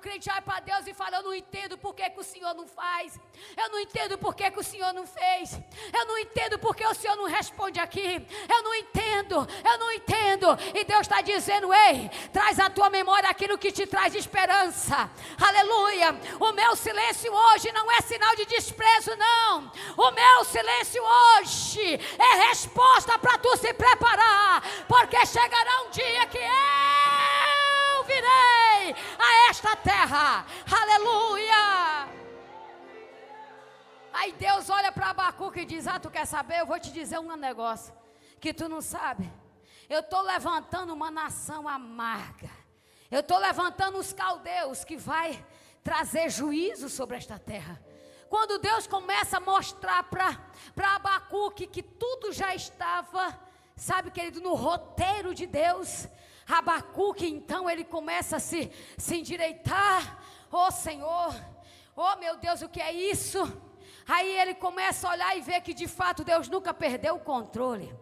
crente olha para Deus e fala: eu não entendo por que o Senhor não faz, eu não entendo por que o Senhor não fez, eu não entendo por que o Senhor não responde aqui, eu não entendo. E Deus está dizendo: ei, traz à tua memória aquilo que te traz esperança. Aleluia. O meu silêncio hoje não é sinal de desprezo, não. O meu silêncio hoje é resposta para tu se preparar, porque chegará um dia que eu virei a esta terra. Aleluia. Aí Deus olha para Abacuque e diz: tu quer saber? Eu vou te dizer um negócio que tu não sabe. Eu estou levantando uma nação amarga. Eu estou levantando os caldeus que vai trazer juízo sobre esta terra. Quando Deus começa a mostrar para Abacuque que tudo já estava, sabe, querido, no roteiro de Deus, Abacuque, então, ele começa a se endireitar. Senhor, meu Deus, o que é isso? Aí ele começa a olhar e ver que de fato Deus nunca perdeu o controle.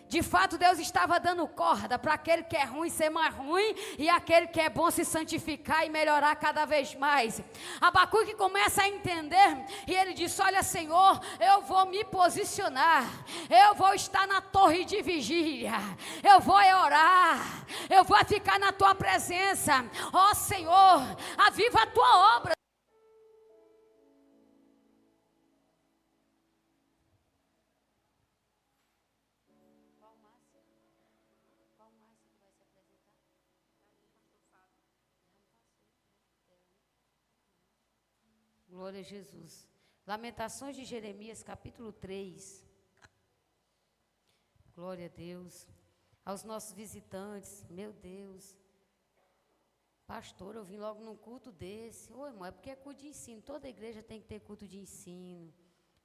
De fato Deus estava dando corda para aquele que é ruim ser mais ruim, e aquele que é bom se santificar e melhorar cada vez mais. Abacuque começa a entender e ele diz: olha, Senhor, eu vou me posicionar, eu vou estar na torre de vigília, eu vou orar, eu vou ficar na tua presença. Senhor, aviva a tua obra. Glória a Jesus. Lamentações de Jeremias, capítulo 3. Glória a Deus. Aos nossos visitantes, meu Deus. Pastor, eu vim logo num culto desse. Irmão, é porque é culto de ensino. Toda igreja tem que ter culto de ensino,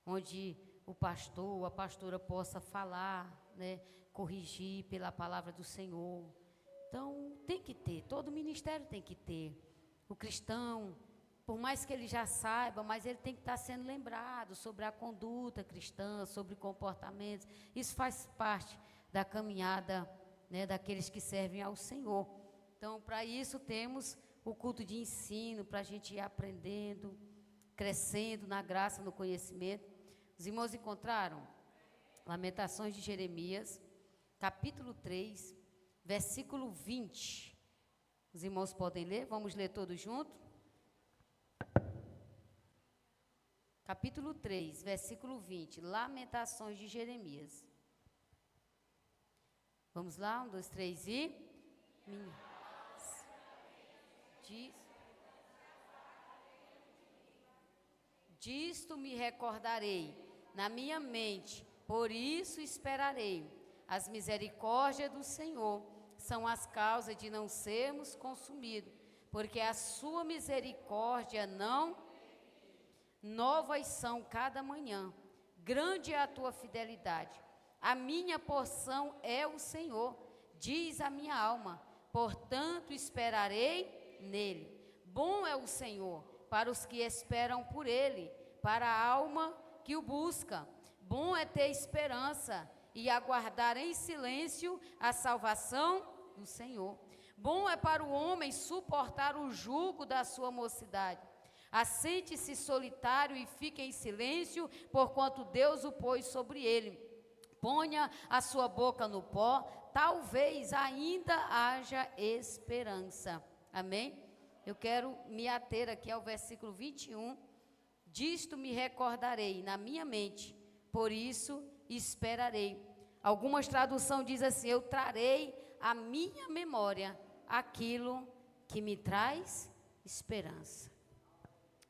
onde o pastor ou a pastora possa falar, né, corrigir pela palavra do Senhor. Então, tem que ter. Todo ministério tem que ter. O cristão, por mais que ele já saiba, mas ele tem que estar sendo lembrado sobre a conduta cristã, sobre comportamentos. Isso faz parte da caminhada, né, daqueles que servem ao Senhor. Então, para isso temos o culto de ensino, para a gente ir aprendendo, crescendo na graça, no conhecimento. Os irmãos encontraram? Lamentações de Jeremias, capítulo 3, versículo 20. Os irmãos podem ler? Vamos ler todos juntos? Capítulo 3, versículo 20, Lamentações de Jeremias. Vamos lá, 1, 2, 3 e... Disto me recordarei na minha mente, por isso esperarei. As misericórdias do Senhor são as causas de não sermos consumidos, porque a sua misericórdia não... Novas são cada manhã, grande é a tua fidelidade. A minha porção é o Senhor, diz a minha alma, portanto esperarei nele. Bom é o Senhor para os que esperam por ele, para a alma que o busca. Bom é ter esperança e aguardar em silêncio a salvação do Senhor. Bom é para o homem suportar o jugo da sua mocidade. Assente-se solitário e fique em silêncio, porquanto Deus o pôs sobre ele. Ponha a sua boca no pó, talvez ainda haja esperança. Amém? Eu quero me ater aqui ao versículo 21. Disto me recordarei na minha mente, por isso esperarei. Algumas traduções dizem assim: eu trarei à minha memória aquilo que me traz esperança.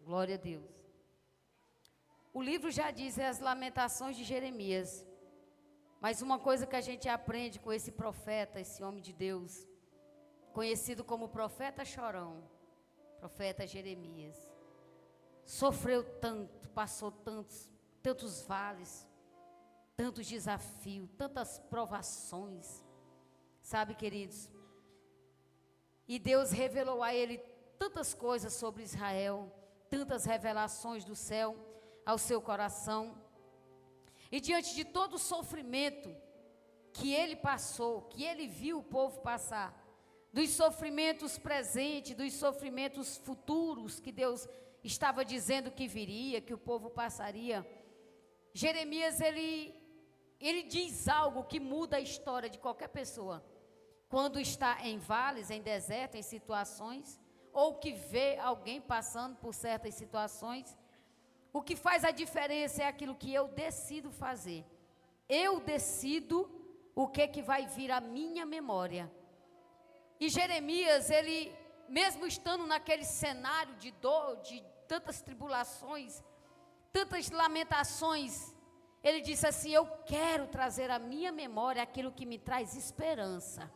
Glória a Deus. O livro já diz as lamentações de Jeremias. Mas uma coisa que a gente aprende com esse profeta, esse homem de Deus, conhecido como profeta chorão, profeta Jeremias, sofreu tanto, passou tantos vales, tantos desafios, tantas provações, sabe, queridos? E Deus revelou a ele tantas coisas sobre Israel, tantas revelações do céu ao seu coração. E diante de todo o sofrimento que ele passou, que ele viu o povo passar, dos sofrimentos presentes, dos sofrimentos futuros que Deus estava dizendo que viria, que o povo passaria. Jeremias, ele diz algo que muda a história de qualquer pessoa. Quando está em vales, em deserto, em situações, ou que vê alguém passando por certas situações, o que faz a diferença é aquilo que eu decido fazer. Eu decido o que vai vir à minha memória. E Jeremias, ele, mesmo estando naquele cenário de dor, de tantas tribulações, tantas lamentações, ele disse assim: eu quero trazer à minha memória aquilo que me traz esperança.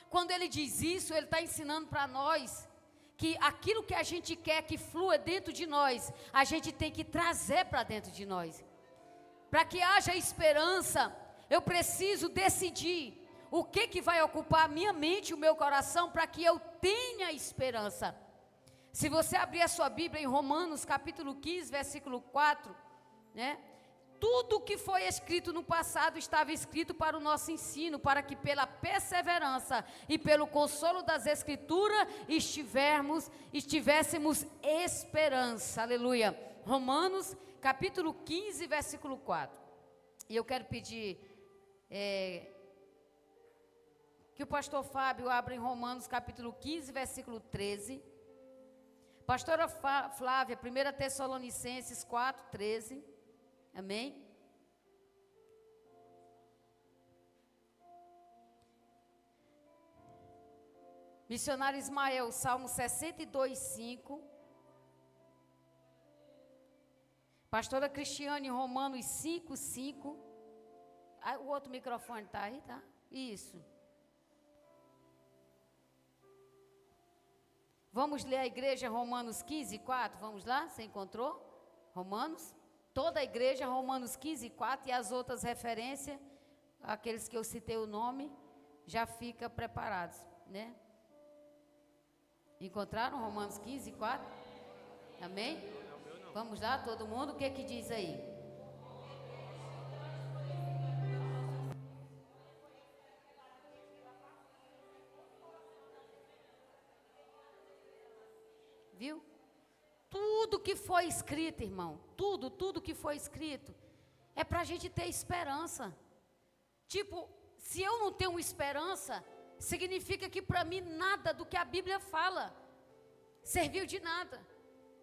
Quando ele diz isso, ele está ensinando para nós que aquilo que a gente quer que flua dentro de nós, a gente tem que trazer para dentro de nós. Para que haja esperança, eu preciso decidir o que vai ocupar a minha mente e o meu coração para que eu tenha esperança. Se você abrir a sua Bíblia em Romanos capítulo 15, versículo 4, né? Tudo que foi escrito no passado estava escrito para o nosso ensino, para que pela perseverança e pelo consolo das Escrituras estivéssemos esperança. Aleluia. Romanos capítulo 15, versículo 4. E eu quero pedir que o pastor Fábio abra em Romanos capítulo 15, versículo 13. Pastora Flávia, 1 Tessalonicenses 4, 13. Amém? Missionário Ismael, Salmo 62, 5. Pastora Cristiane, Romanos 5, 5. Ah, o outro microfone está aí, tá? Isso. Vamos ler a igreja Romanos 15, 4. Vamos lá? Você encontrou? Romanos? Toda a igreja, Romanos 15, 4, e as outras referências, aqueles que eu citei o nome, já fica preparados, né? Encontraram Romanos 15, 4? Amém? Vamos lá, todo mundo, o que diz aí? Viu? Tudo que foi escrito, irmão, tudo que foi escrito, é para a gente ter esperança. Tipo, se eu não tenho esperança, significa que para mim nada do que a Bíblia fala serviu de nada.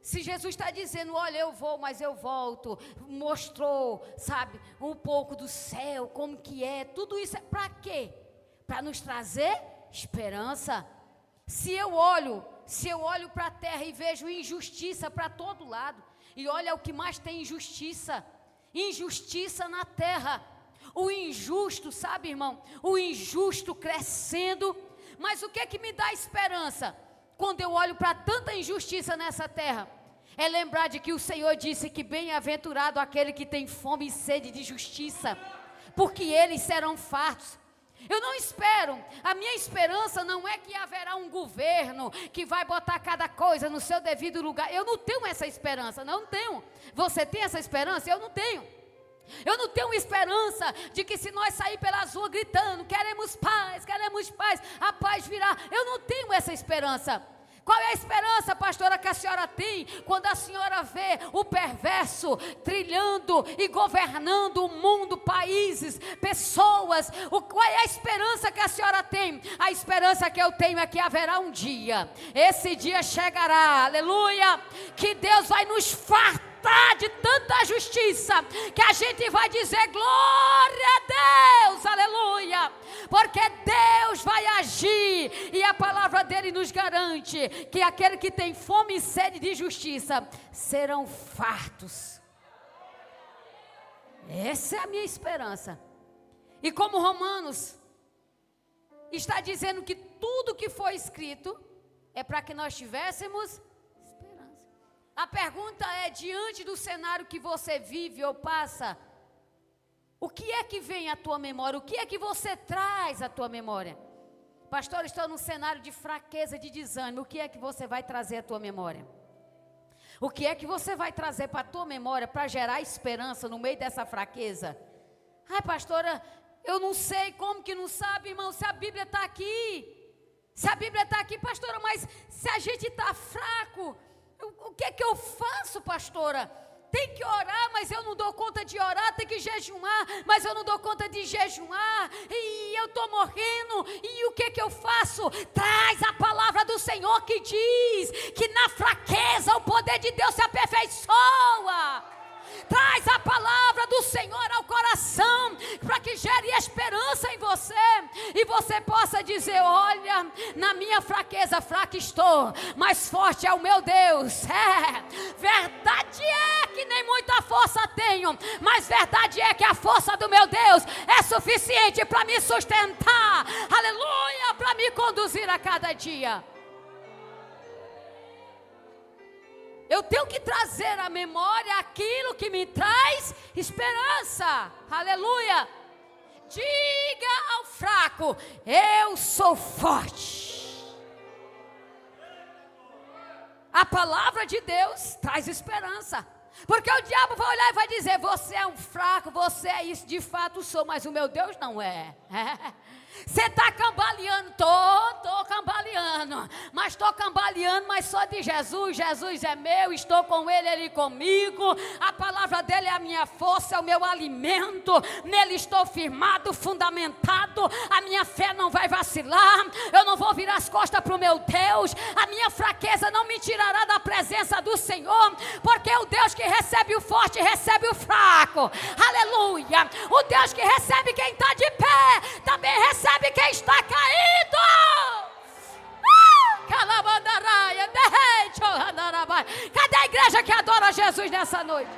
Se Jesus está dizendo, olha, eu vou, mas eu volto, mostrou, sabe, um pouco do céu, como que é, tudo isso é para quê? Para nos trazer esperança. Se eu olho para a terra e vejo injustiça para todo lado, e olha o que mais tem injustiça na terra, o injusto, sabe, irmão, o injusto crescendo, mas o que me dá esperança? Quando eu olho para tanta injustiça nessa terra, é lembrar de que o Senhor disse que bem-aventurado aquele que tem fome e sede de justiça, porque eles serão fartos. Eu não espero, a minha esperança não é que haverá um governo que vai botar cada coisa no seu devido lugar. Eu não tenho essa esperança, não tenho. Você tem essa esperança? Eu não tenho. Eu não tenho esperança de que se nós sair pelas ruas gritando, queremos paz, a paz virá. Eu não tenho essa esperança. Qual é a esperança, pastora, que a senhora tem quando a senhora vê o perverso trilhando e governando o mundo, países, pessoas? Qual é a esperança que a senhora tem? A esperança que eu tenho é que haverá um dia, esse dia chegará, aleluia, que Deus vai nos fartar de tanta justiça, que a gente vai dizer glória a Deus, aleluia, porque Deus vai agir, e a palavra dele nos garante que aquele que tem fome e sede de justiça serão fartos. Essa é a minha esperança. E como Romanos está dizendo que tudo que foi escrito é para que nós tivéssemos esperança. A pergunta é, diante do cenário que você vive ou passa, o que é que vem à tua memória? O que é que você traz à tua memória? Pastor, estou num cenário de fraqueza, de desânimo. O que é que você vai trazer à tua memória? O que é que você vai trazer para a tua memória para gerar esperança no meio dessa fraqueza? Ai, pastora, eu não sei, como que não sabe, irmão, se a Bíblia está aqui. Se a Bíblia está aqui, pastora, mas se a gente está fraco, o que é que eu faço, pastora? Tem que orar, mas eu não dou conta de orar. Tem que jejuar, mas eu não dou conta de jejuar. E eu estou morrendo. E o que que eu faço? Traz a palavra do Senhor que diz que na fraqueza o poder de Deus se aperfeiçoa. Traz a palavra do Senhor ao coração, para que gere esperança em você, e você possa dizer: olha, na minha fraqueza, fraca estou, mas forte é o meu Deus. Verdade é que nem muita força tenho, mas verdade é que a força do meu Deus é suficiente para me sustentar, aleluia, para me conduzir a cada dia. Eu tenho que trazer à memória aquilo que me traz esperança. Aleluia. Diga ao fraco: eu sou forte. A palavra de Deus traz esperança. Porque o diabo vai olhar e vai dizer: você é um fraco, você é isso. De fato sou, mas o meu Deus não é. Você está cambaleando? Estou cambaleando. Mas estou cambaleando, mas só de Jesus. Jesus é meu, estou com Ele, Ele comigo. A palavra dEle é a minha força, é o meu alimento. Nele estou firmado, fundamentado. A minha fé não vai vacilar. Eu não vou virar as costas para o meu Deus. A minha fraqueza não me tirará da presença do Senhor. Porque o Deus que recebe o forte, recebe o fraco. Aleluia. O Deus que recebe quem está de pé, também recebe quem está caído. Cadê a igreja que adora Jesus nessa noite?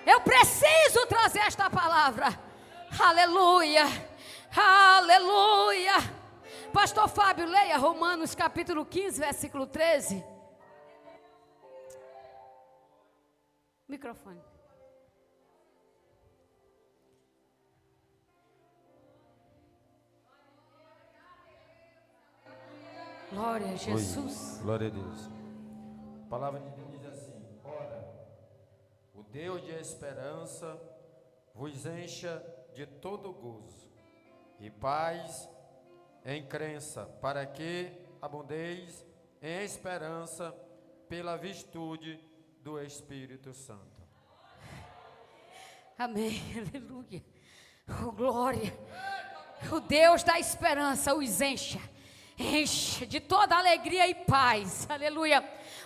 Eu preciso trazer esta palavra. Aleluia, aleluia. Pastor Fábio, leia Romanos capítulo 15, versículo 13. Microfone. Glória a Jesus. Oi, glória a Deus. A palavra de Deus diz assim: ora, o Deus de esperança vos encha de todo gozo e paz em crença, para que abundeis em esperança pela virtude do Espírito Santo. Amém, aleluia. Oh, glória. O Deus da esperança os encha de toda alegria e paz, aleluia,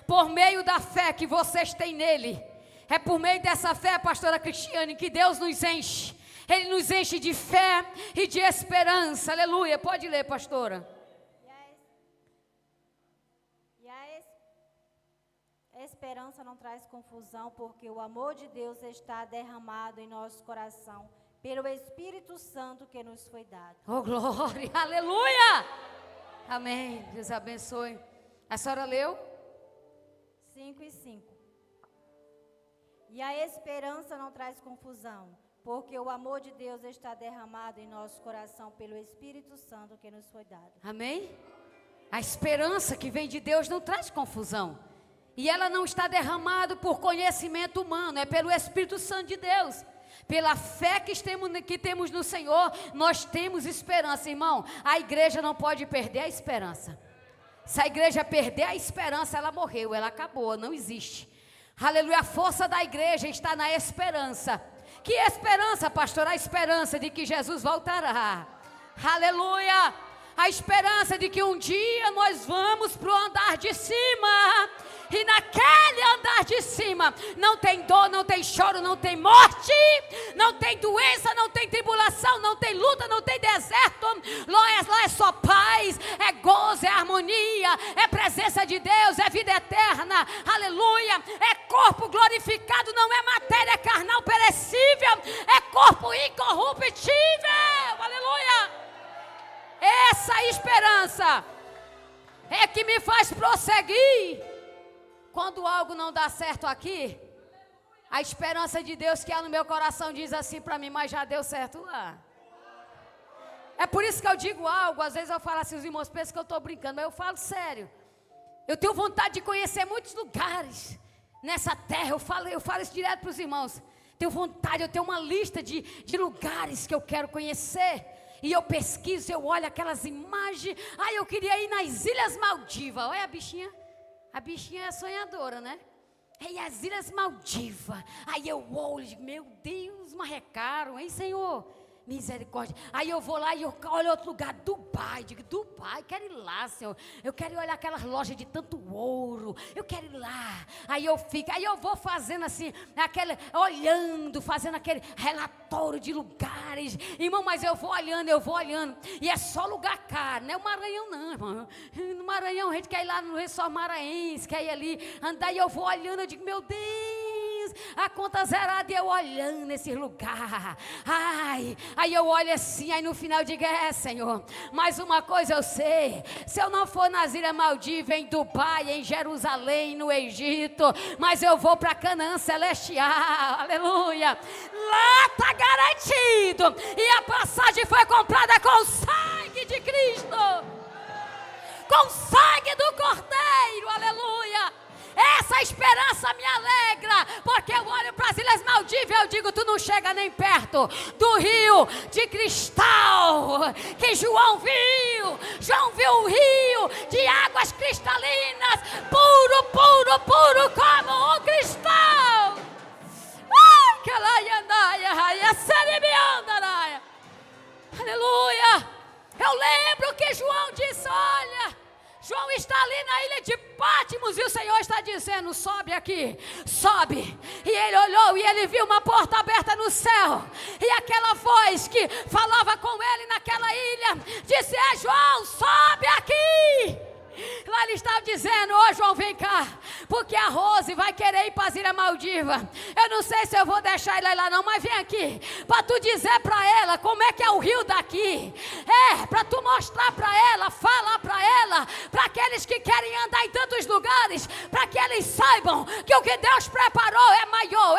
por meio da fé que vocês têm nele. É por meio dessa fé, pastora Cristiane, que Deus nos enche. Ele nos enche de fé e de esperança, aleluia. Pode ler, pastora. A esperança não traz confusão, porque o amor de Deus está derramado em nosso coração pelo Espírito Santo que nos foi dado. Oh, glória, aleluia. Amém, Deus abençoe. A senhora leu? 5:5. E a esperança não traz confusão, porque o amor de Deus está derramado em nosso coração pelo Espírito Santo que nos foi dado. Amém? A esperança que vem de Deus não traz confusão. E ela não está derramada por conhecimento humano, é pelo Espírito Santo de Deus. Pela fé que temos no Senhor, nós temos esperança, irmão. A igreja não pode perder a esperança. Se a igreja perder a esperança, ela morreu, ela acabou, não existe. Aleluia, a força da igreja está na esperança. Que esperança, pastor? A esperança de que Jesus voltará. Aleluia, a esperança de que um dia nós vamos para o andar de cima. E naquele andar de cima não tem dor, não tem choro, não tem morte, não tem doença, não tem tribulação, não tem luta, não tem deserto. Lá é só paz, é gozo, é harmonia, é presença de Deus, é vida eterna, aleluia. É corpo glorificado, não é matéria carnal perecível, é corpo incorruptível, aleluia. Essa esperança é que me faz prosseguir. Quando algo não dá certo aqui, a esperança de Deus que há no meu coração diz assim para mim: mas já deu certo lá. É por isso que eu digo algo, às vezes eu falo assim, os irmãos pensam que eu estou brincando, mas eu falo sério. Eu tenho vontade de conhecer muitos lugares nessa terra, eu falo isso direto para os irmãos. Tenho vontade, eu tenho uma lista de lugares que eu quero conhecer. E eu pesquiso, eu olho aquelas imagens. Ai, eu queria ir nas Ilhas Maldivas. Olha a bichinha é sonhadora, né? E as Ilhas Maldivas. Aí eu olho, digo, meu Deus, marrecaram, hein, Senhor? Misericórdia. Aí eu vou lá e eu olho outro lugar, Dubai. Digo, Dubai, quero ir lá, Senhor. Eu quero ir olhar aquelas lojas de tanto ouro. Eu quero ir lá. Aí eu fico, aí eu vou fazendo assim, olhando, fazendo aquele relatório de lugares. Irmão, mas eu vou olhando. E é só lugar caro, não é o Maranhão não, irmão. No Maranhão a gente quer ir lá no Resort Maranhense, quer ir ali, andar e eu vou olhando, eu digo, meu Deus. A conta zerada e eu olhando esse lugar. Ai, aí eu olho assim, aí no final eu digo, Senhor, mais uma coisa eu sei, se eu não for nas Ilhas Maldivas, em Dubai, em Jerusalém, no Egito, mas eu vou para Canaã Celestial, aleluia, lá está garantido, e a passagem foi comprada com o sangue de Cristo, com o sangue do Cordeiro, aleluia. Essa esperança me alegra, porque eu olho para as Ilhas Maldivas e eu digo, tu não chega nem perto do rio de cristal que João viu. João viu um rio de águas cristalinas, puro, puro, puro como um cristal. Aleluia. Eu lembro que João disse, olha, João está ali na ilha de Patmos e o Senhor está dizendo, sobe aqui, sobe. E ele olhou e ele viu uma porta aberta no céu. E aquela voz que falava com ele naquela ilha, disse, João, sobe aqui. Lá ele estava dizendo, João, vem cá, porque a Rose vai querer ir para as Ilhas Maldivas. Eu não sei se eu vou deixar ela ir lá não, mas vem aqui, para tu dizer para ela como é que é o rio daqui. Para tu mostrar para ela, falar para ela, para aqueles que querem andar em tantos lugares, para que eles saibam que o que Deus preparou é maior,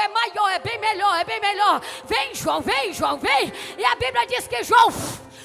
é bem melhor. Vem João, vem. E a Bíblia diz que João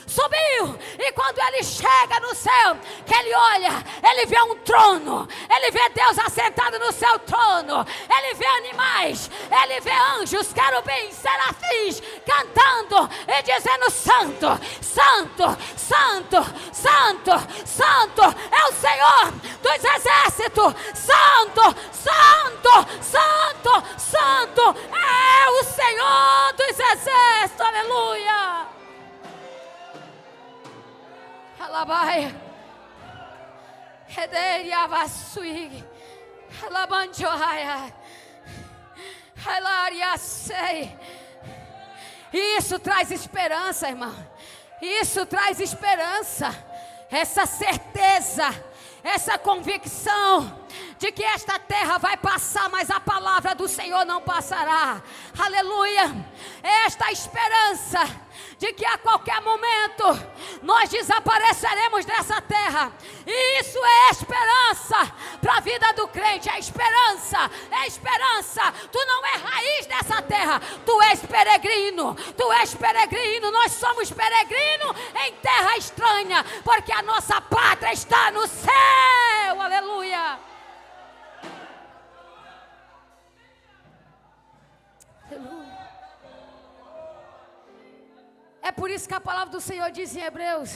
subiu, e quando ele chega no céu, que ele olha, ele vê um trono, ele vê Deus assentado no seu trono, ele vê animais, ele vê anjos, querubins, serafins, cantando e dizendo, santo, santo, santo, santo, santo, é o Senhor dos exércitos, santo, santo, santo, santo, é o Senhor dos exércitos, aleluia. Alabai, Hederia Vasui, Alabanjoaya, Alaria Sei. Isso traz esperança, irmão. Isso traz esperança. Essa certeza, essa convicção de que esta terra vai passar, mas a palavra do Senhor não passará. Aleluia. Esta esperança de que a qualquer momento nós desapareceremos dessa terra. E isso é esperança para a vida do crente. É esperança. Tu não é raiz dessa terra. Tu és peregrino. Nós somos peregrinos em terra estranha, porque a nossa pátria está no céu. Aleluia. Aleluia. É por isso que a palavra do Senhor diz em Hebreus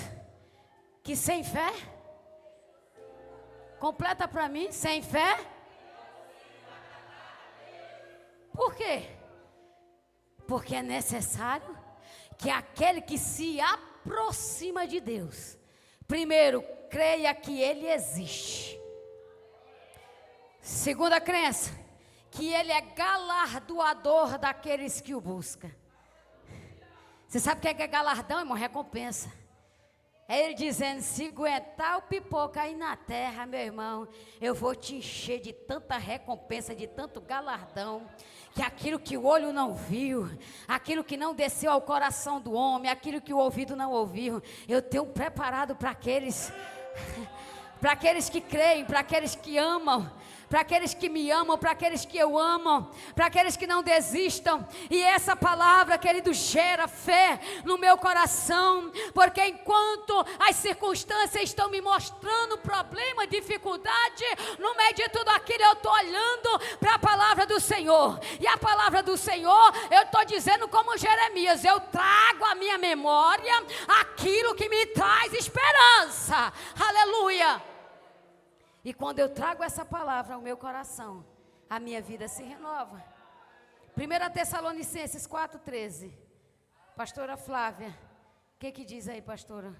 que sem fé, completa para mim, sem fé. Por quê? Porque é necessário que aquele que se aproxima de Deus, primeiro, creia que Ele existe. Segunda crença, que Ele é galardoador daqueles que o buscam. Você sabe o que é galardão, irmão? Recompensa. É Ele dizendo, se aguentar o pipoca aí na terra, meu irmão, eu vou te encher de tanta recompensa, de tanto galardão, que aquilo que o olho não viu, aquilo que não desceu ao coração do homem, aquilo que o ouvido não ouviu, eu tenho preparado para aqueles para aqueles que creem, para aqueles que amam, para aqueles que me amam, para aqueles que eu amo, para aqueles que não desistam. E essa palavra, querido, gera fé no meu coração, porque enquanto as circunstâncias estão me mostrando problema, dificuldade, no meio de tudo aquilo eu estou olhando para a palavra do Senhor. E a palavra do Senhor, eu estou dizendo como Jeremias, eu trago à minha memória aquilo que me traz esperança. Aleluia! E quando eu trago essa palavra ao meu coração, a minha vida se renova. 1 Tessalonicenses 4,13. Pastora Flávia, o que diz aí, pastora?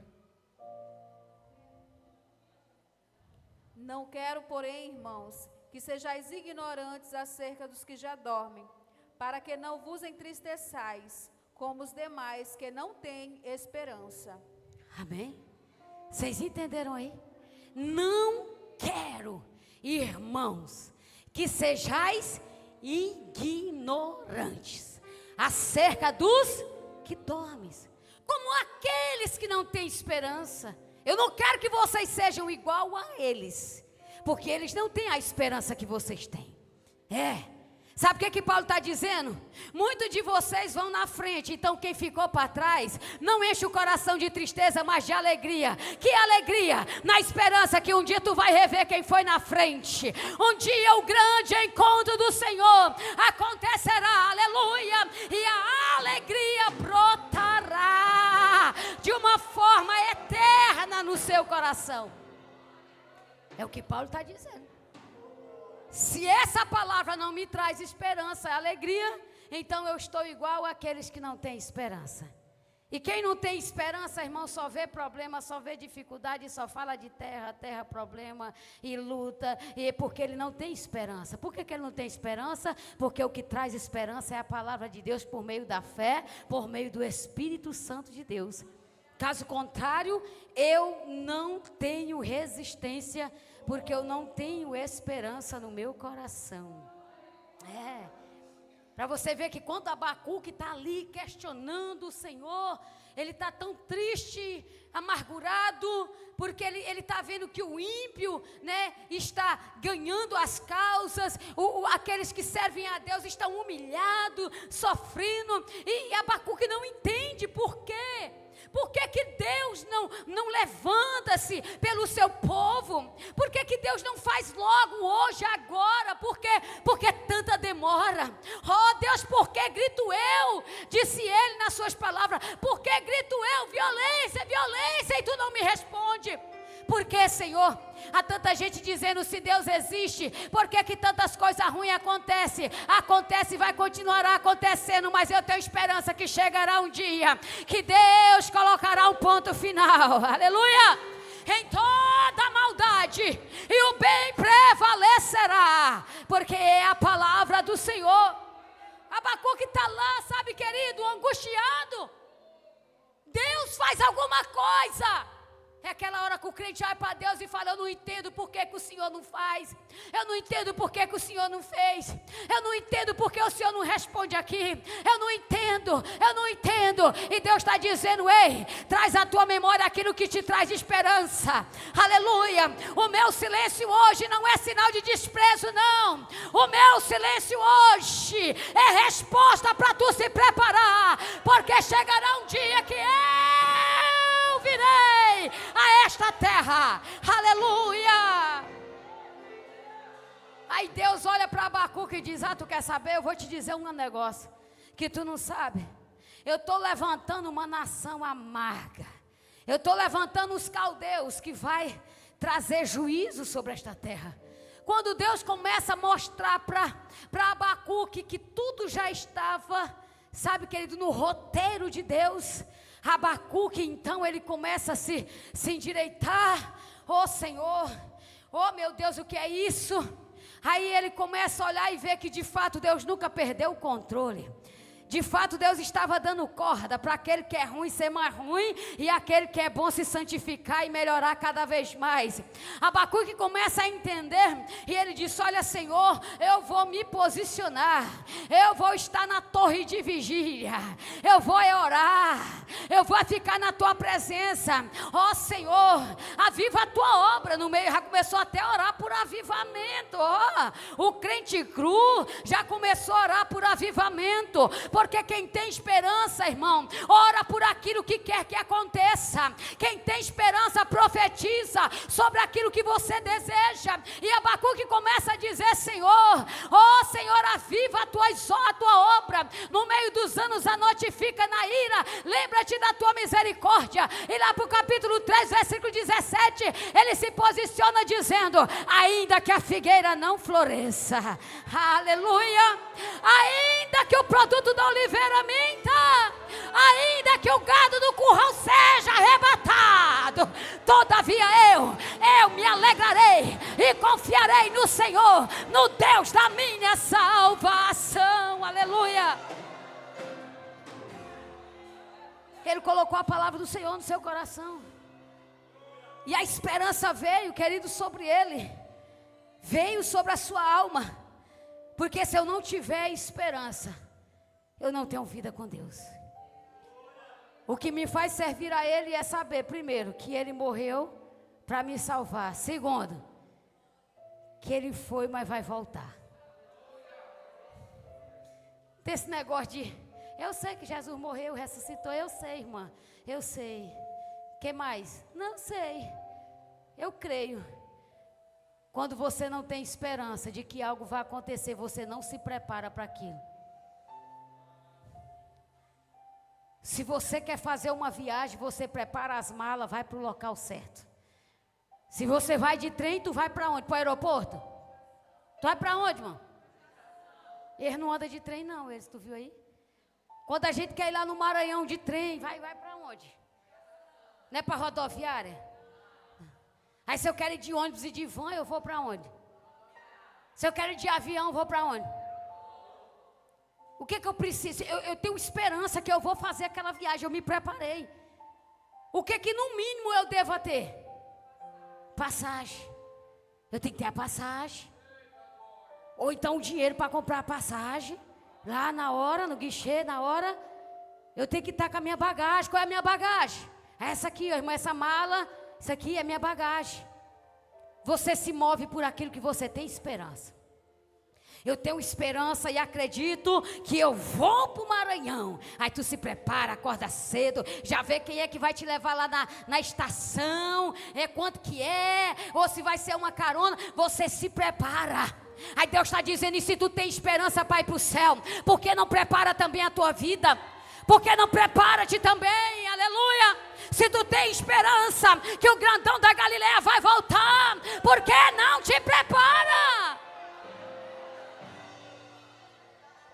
Não quero, porém, irmãos, que sejais ignorantes acerca dos que já dormem, para que não vos entristeçais, como os demais que não têm esperança. Amém? Vocês entenderam aí? Não quero, irmãos, que sejais ignorantes acerca dos que dormem, como aqueles que não têm esperança. Eu não quero que vocês sejam igual a eles, porque eles não têm a esperança que vocês têm. Sabe o que Paulo está dizendo? Muitos de vocês vão na frente, então quem ficou para trás, não enche o coração de tristeza, mas de alegria. Que alegria? Na esperança que um dia tu vai rever quem foi na frente. Um dia o grande encontro do Senhor acontecerá, aleluia, e a alegria brotará de uma forma eterna no seu coração. É o que Paulo está dizendo. Se essa palavra não me traz esperança e alegria, então eu estou igual àqueles que não têm esperança. E quem não tem esperança, irmão, só vê problema, só vê dificuldade, só fala de terra, problema e luta, e porque ele não tem esperança. Por que ele não tem esperança? Porque o que traz esperança é a palavra de Deus por meio da fé, por meio do Espírito Santo de Deus. Caso contrário, eu não tenho resistência, porque eu não tenho esperança no meu coração. Para você ver que quando Abacuque está ali questionando o Senhor, ele está tão triste, amargurado, porque ele está vendo que o ímpio, né, está ganhando as causas, aqueles que servem a Deus estão humilhados, sofrendo, e Abacuque não entende por quê. Por que Deus não levanta-se pelo seu povo? Por que Deus não faz logo hoje, agora? Por quê? Porque tanta demora. Oh Deus, por que grito eu? Disse ele nas suas palavras. Por que grito eu? Violência, violência, e tu não me responde. Por que, Senhor? Há tanta gente dizendo, se Deus existe, por que tantas coisas ruins acontecem? Acontece e vai continuar acontecendo, mas eu tenho esperança que chegará um dia que Deus colocará um ponto final. Aleluia! Em toda a maldade, e o bem prevalecerá, porque é a palavra do Senhor. Abacuque está lá, sabe, querido, angustiado. Deus faz alguma coisa. É aquela hora que o crente vai para Deus e fala, eu não entendo por que o Senhor não faz. Eu não entendo por que o Senhor não fez. Eu não entendo por que o Senhor não responde aqui. Eu não entendo. E Deus está dizendo, ei, traz à tua memória aquilo que te traz esperança. Aleluia. O meu silêncio hoje não é sinal de desprezo, não. O meu silêncio hoje é resposta para tu se preparar. Porque chegará um dia que eu virei a esta terra. Aleluia. Aí Deus olha para Abacuque e diz, tu quer saber? Eu vou te dizer um negócio que tu não sabe. Eu estou levantando uma nação amarga. Eu estou levantando os caldeus que vai trazer juízo sobre esta terra. Quando Deus começa a mostrar para Abacuque que tudo já estava, sabe, querido, no roteiro de Deus, Abacuque, então, ele começa a se endireitar. Oh Senhor, oh meu Deus, o que é isso? Aí ele começa a olhar e ver que de fato Deus nunca perdeu o controle. De fato, Deus estava dando corda para aquele que é ruim ser mais ruim e aquele que é bom se santificar e melhorar cada vez mais. Abacuque começa a entender e ele diz: olha, Senhor, eu vou me posicionar, eu vou estar na torre de vigília, eu vou orar, eu vou ficar na tua presença. Ó Senhor, aviva a tua obra no meio. Já começou até a orar por avivamento. O crente cru já começou a orar por avivamento, porque quem tem esperança, irmão, ora por aquilo que quer que aconteça. Quem tem esperança profetiza sobre aquilo que você deseja. E Abacuque começa a dizer: Senhor, ó Senhor, aviva a tua obra no meio dos anos, a notifica na ira, lembra-te da tua misericórdia. E lá para o capítulo 3, versículo 17, ele se posiciona dizendo: ainda que a figueira não floresça, aleluia, ainda que o produto da oliveira minta, ainda que o gado do curral seja arrebatado, todavia eu me alegrarei e confiarei no Senhor, no Deus da minha salvação, aleluia. Ele colocou a palavra do Senhor no seu coração, e a esperança veio, querido, sobre ele, veio sobre a sua alma, porque se eu não tiver esperança, eu não tenho vida com Deus. O que me faz servir a Ele é saber, primeiro, que Ele morreu para me salvar. Segundo, que Ele foi, mas vai voltar. Desse negócio de, eu sei que Jesus morreu, ressuscitou, eu sei, irmã, eu sei. Que mais? Não sei. Eu creio. Quando você não tem esperança de que algo vai acontecer, você não se prepara para aquilo. Se você quer fazer uma viagem, você prepara as malas, vai para o local certo. Se você vai de trem, tu vai para onde? Para o aeroporto? Tu vai para onde, irmão? Eles não andam de trem não, eles, tu viu aí? Quando a gente quer ir lá no Maranhão de trem, vai para onde? Não é para rodoviária? Aí se eu quero ir de ônibus e de van, eu vou para onde? Se eu quero ir de avião, eu vou para onde? O que eu preciso? Eu tenho esperança que eu vou fazer aquela viagem, eu me preparei. O que no mínimo eu devo ter? Passagem. Eu tenho que ter a passagem. Ou então o dinheiro para comprar a passagem. Lá na hora, no guichê, na hora. Eu tenho que estar com a minha bagagem. Qual é a minha bagagem? É essa aqui, irmã, essa mala. Isso aqui é minha bagagem. Você se move por aquilo que você tem esperança. Eu tenho esperança e acredito que eu vou para o Maranhão. Aí tu se prepara, acorda cedo, já vê quem é que vai te levar lá na estação, quanto que é, ou se vai ser uma carona, você se prepara. Aí Deus está dizendo, e se tu tem esperança para ir para o céu, por que não prepara também a tua vida? Por que não prepara-te também, aleluia? Se tu tem esperança que o grandão da Galileia vai voltar, por que não te prepara?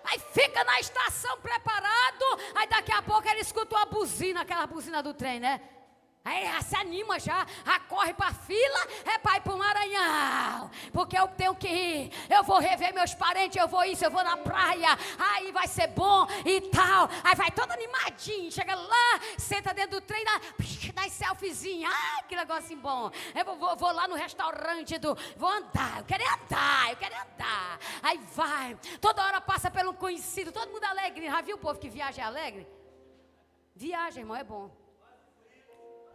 Aí fica na estação preparado, aí daqui a pouco ele escuta uma buzina, aquela buzina do trem, né? Aí se anima já corre para a fila, é para ir para o Maranhão, porque eu tenho que ir, eu vou rever meus parentes, eu vou isso, eu vou na praia, aí vai ser bom e tal, aí vai todo animadinho, chega lá, senta dentro do trem, dá selfiezinha, que negocinho bom, eu vou lá no restaurante, vou andar, eu quero andar, aí vai, toda hora passa pelo conhecido, todo mundo alegre, já viu o povo que viaja é alegre? Viagem, irmão, é bom.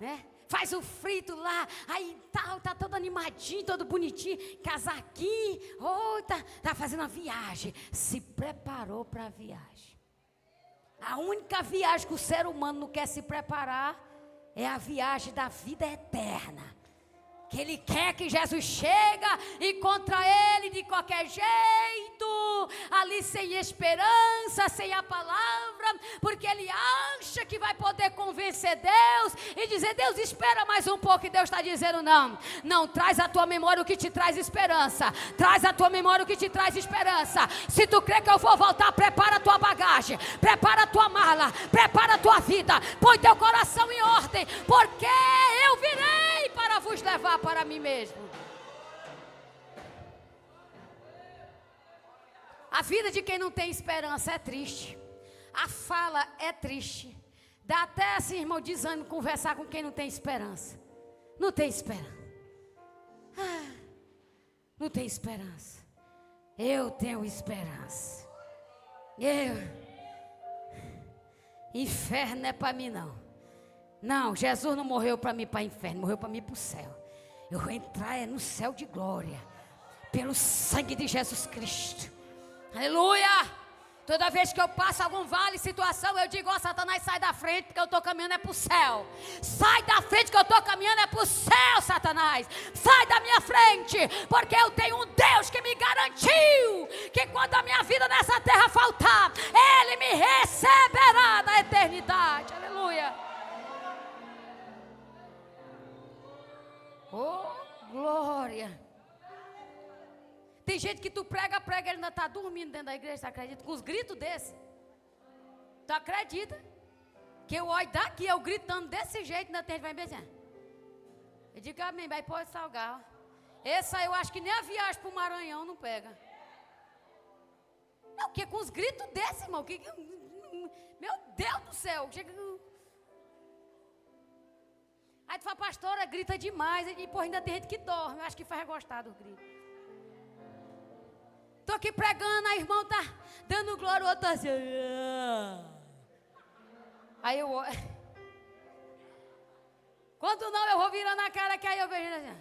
Né? Faz o frito lá, aí tá todo animadinho, todo bonitinho, casaquinho, tá fazendo uma viagem, se preparou para a viagem. A única viagem que o ser humano não quer se preparar é a viagem da vida eterna. Que ele quer que Jesus chega e contra ele de qualquer jeito, ali sem esperança, sem a palavra, porque ele acha que vai poder convencer Deus e dizer, Deus espera mais um pouco, e Deus está dizendo não, traz à tua memória o que te traz esperança, traz à tua memória o que te traz esperança. Se tu crê que eu vou voltar, prepara a tua bagagem, prepara a tua mala, prepara a tua vida, põe teu coração em ordem, porque eu virei para vos levar para mim mesmo. A vida de quem não tem esperança é triste. A fala é triste. Dá até assim, irmão, desânimo conversar com quem não tem esperança. Não tem esperança. Não tem esperança. Eu tenho esperança. Inferno não é para mim não. Não, Jesus não morreu para mim para o inferno, morreu para mim para o céu. Eu vou entrar no céu de glória, pelo sangue de Jesus Cristo. Aleluia! Toda vez que eu passo algum vale, situação, eu digo, ó Satanás, sai da frente, porque eu estou caminhando é para o céu. Sai da frente que eu estou caminhando é para o céu, Satanás. Sai da minha frente, porque eu tenho um Deus que me garantiu que quando a minha vida nessa terra faltar, Ele me receberá na eternidade. Aleluia. Oh, glória. Tem gente que tu prega, ele ainda está dormindo dentro da igreja, tu acredita? Com os gritos desses. Tu acredita? Que eu olho daqui, eu gritando desse jeito, ainda tem gente vai me dizer. Eu digo, amém, vai pôr salgar. Esse aí eu acho que nem a viagem para o Maranhão não pega. Não, porque com os gritos desses, irmão, meu Deus do céu. Aí tu fala, pastora, grita demais, e pô, ainda tem gente que dorme, eu acho que faz gostar dos gritos. Estou aqui pregando, a irmã está dando glória, o outro está assim. Aí eu olho. Quando não, eu vou virando a cara, que aí eu vejo assim.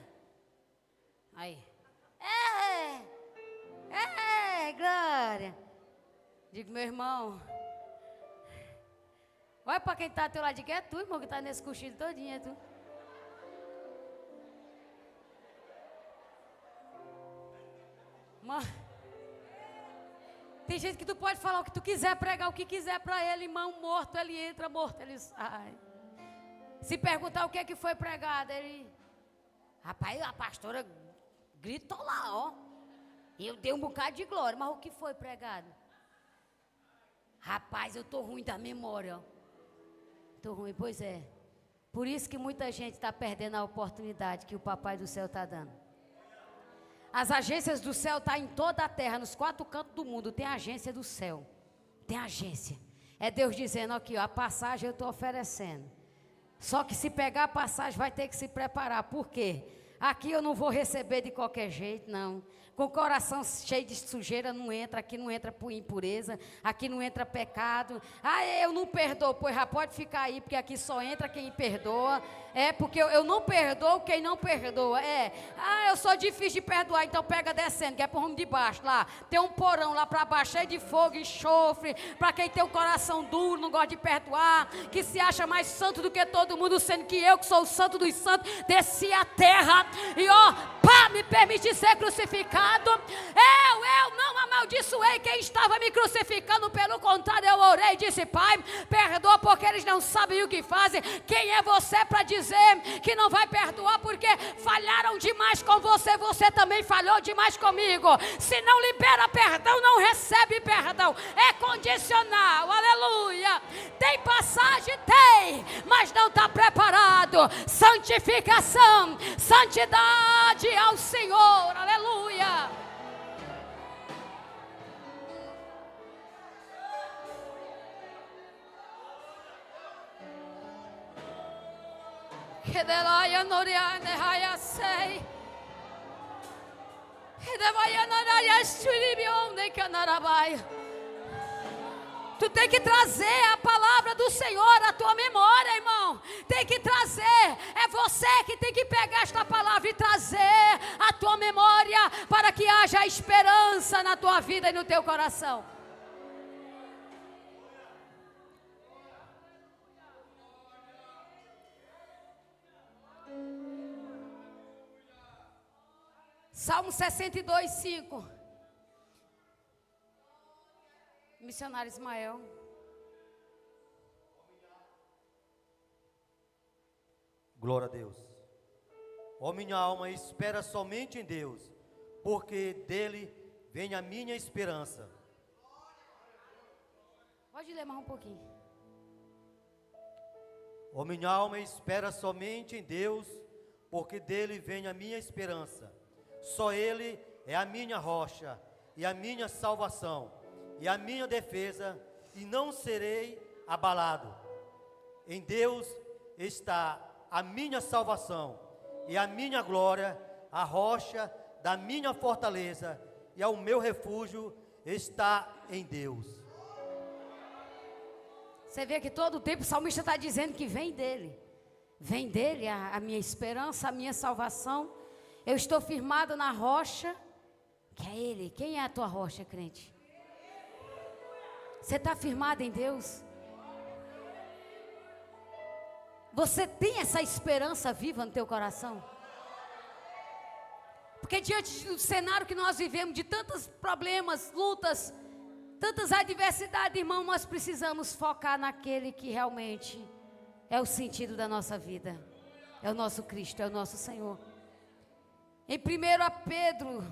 Aí. Glória. Digo, meu irmão. Olha para quem está ao teu lado, que é tu, irmão, que está nesse cochilo todinho, é tu. Mano. Tem gente que tu pode falar o que tu quiser, pregar o que quiser para ele, irmão, morto ele entra, morto ele sai. Se perguntar o que é que foi pregado, ele... Rapaz, a pastora gritou lá, ó. E eu dei um bocado de glória, mas o que foi pregado? Rapaz, eu tô ruim da memória, ó. Tô ruim, pois é. Por isso que muita gente está perdendo a oportunidade que o Papai do Céu está dando. As agências do céu estão em toda a terra, nos 4 cantos do mundo, tem agência do céu. Tem agência. É Deus dizendo aqui, ó, a passagem eu estou oferecendo. Só que se pegar a passagem vai ter que se preparar. Por quê? Aqui eu não vou receber de qualquer jeito, não. Com o coração cheio de sujeira não entra, aqui não entra por impureza, aqui não entra pecado. Ah, eu não perdoo, pois já pode ficar aí, porque aqui só entra quem perdoa. É, porque eu não perdoo quem não perdoa. Eu sou difícil de perdoar, então pega descendo, que é por rumo de baixo, lá. Tem um porão lá para baixo, cheio de fogo e enxofre, para quem tem o coração duro, não gosta de perdoar, que se acha mais santo do que todo mundo, sendo que eu, que sou o santo dos santos, desci a terra e me permite ser crucificado. Eu não amaldiçoei quem estava me crucificando, pelo contrário, eu orei e disse, Pai, perdoa porque eles não sabem o que fazem. Quem é você para dizer que não vai perdoar porque falharam demais com você, você também falhou demais comigo. Se não libera perdão, não recebe perdão, é condicional, aleluia. Tem passagem? Tem, mas não está preparado. Santificação, santidade ao Senhor, aleluia. Tu tem que trazer a palavra do Senhor à tua memória, irmão. Tem que trazer. É você que tem que pegar esta palavra e trazer à tua memória, para que haja esperança na tua vida e no teu coração. Salmo 62, 5. Missionário Ismael. Glória a Deus. Ó minha alma, espera somente em Deus, porque dele vem a minha esperança. Pode ler mais um pouquinho. Ó minha alma, espera somente em Deus, porque dele vem a minha esperança. Só ele é a minha rocha e a minha salvação e a minha defesa, e não serei abalado. Em Deus está a minha salvação e a minha glória, a rocha da minha fortaleza, e ao meu refúgio está em Deus. Você vê que todo o tempo o salmista está dizendo que vem dele a minha esperança, a minha salvação. Eu estou firmado na rocha, que é Ele. Quem é a tua rocha, crente? Você está firmado em Deus? Você tem essa esperança viva no teu coração? Porque diante do cenário que nós vivemos, de tantos problemas, lutas, tantas adversidades, irmão, nós precisamos focar naquele que realmente é o sentido da nossa vida. É o nosso Cristo, é o nosso Senhor. Em 1 Pedro,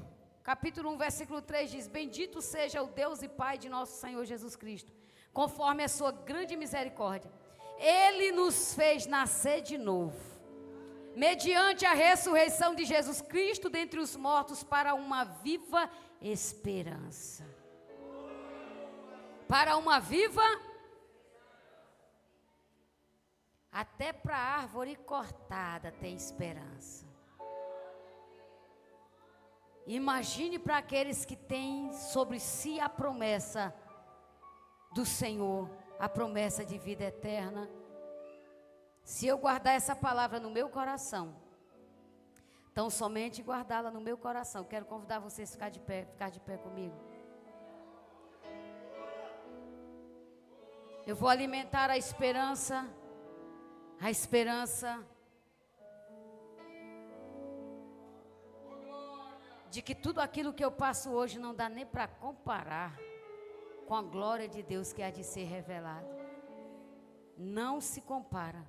capítulo 1, versículo 3 diz: bendito seja o Deus e Pai de nosso Senhor Jesus Cristo, conforme a sua grande misericórdia. Ele nos fez nascer de novo, mediante a ressurreição de Jesus Cristo dentre os mortos, para uma viva esperança. Para uma viva, até para a árvore cortada tem esperança. Imagine para aqueles que têm sobre si a promessa do Senhor, a promessa de vida eterna. Se eu guardar essa palavra no meu coração, então somente guardá-la no meu coração. Quero convidar vocês a ficar de pé comigo. Eu vou alimentar a esperança de que tudo aquilo que eu passo hoje não dá nem para comparar com a glória de Deus que há de ser revelada. Não se compara.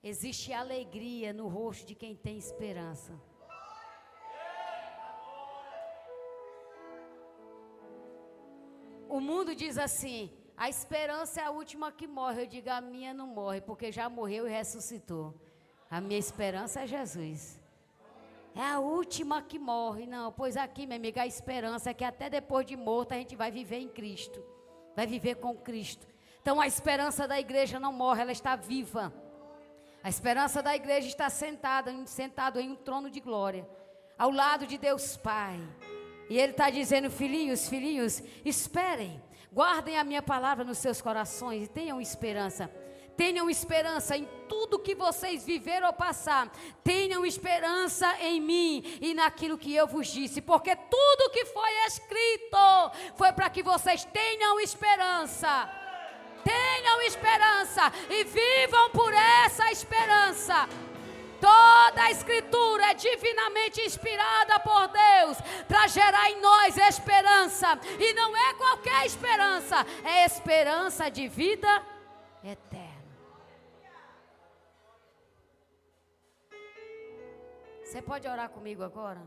Existe alegria no rosto de quem tem esperança. O mundo diz assim: a esperança é a última que morre. Eu digo: a minha não morre, porque já morreu e ressuscitou. A minha esperança é Jesus. É a última que morre. Não, pois aqui, minha amiga, a esperança é que até depois de morto a gente vai viver em Cristo. Vai viver com Cristo. Então a esperança da igreja não morre, ela está viva. A esperança da igreja está sentado em um trono de glória, ao lado de Deus Pai. E Ele está dizendo: filhinhos, esperem, guardem a minha palavra nos seus corações e tenham esperança. Tenham esperança em tudo que vocês viveram ou passar. Tenham esperança em mim e naquilo que eu vos disse. Porque tudo que foi escrito foi para que vocês tenham esperança. Tenham esperança e vivam por essa esperança. Toda a escritura é divinamente inspirada por Deus para gerar em nós esperança. E não é qualquer esperança, é esperança de vida eterna. Você pode orar comigo agora?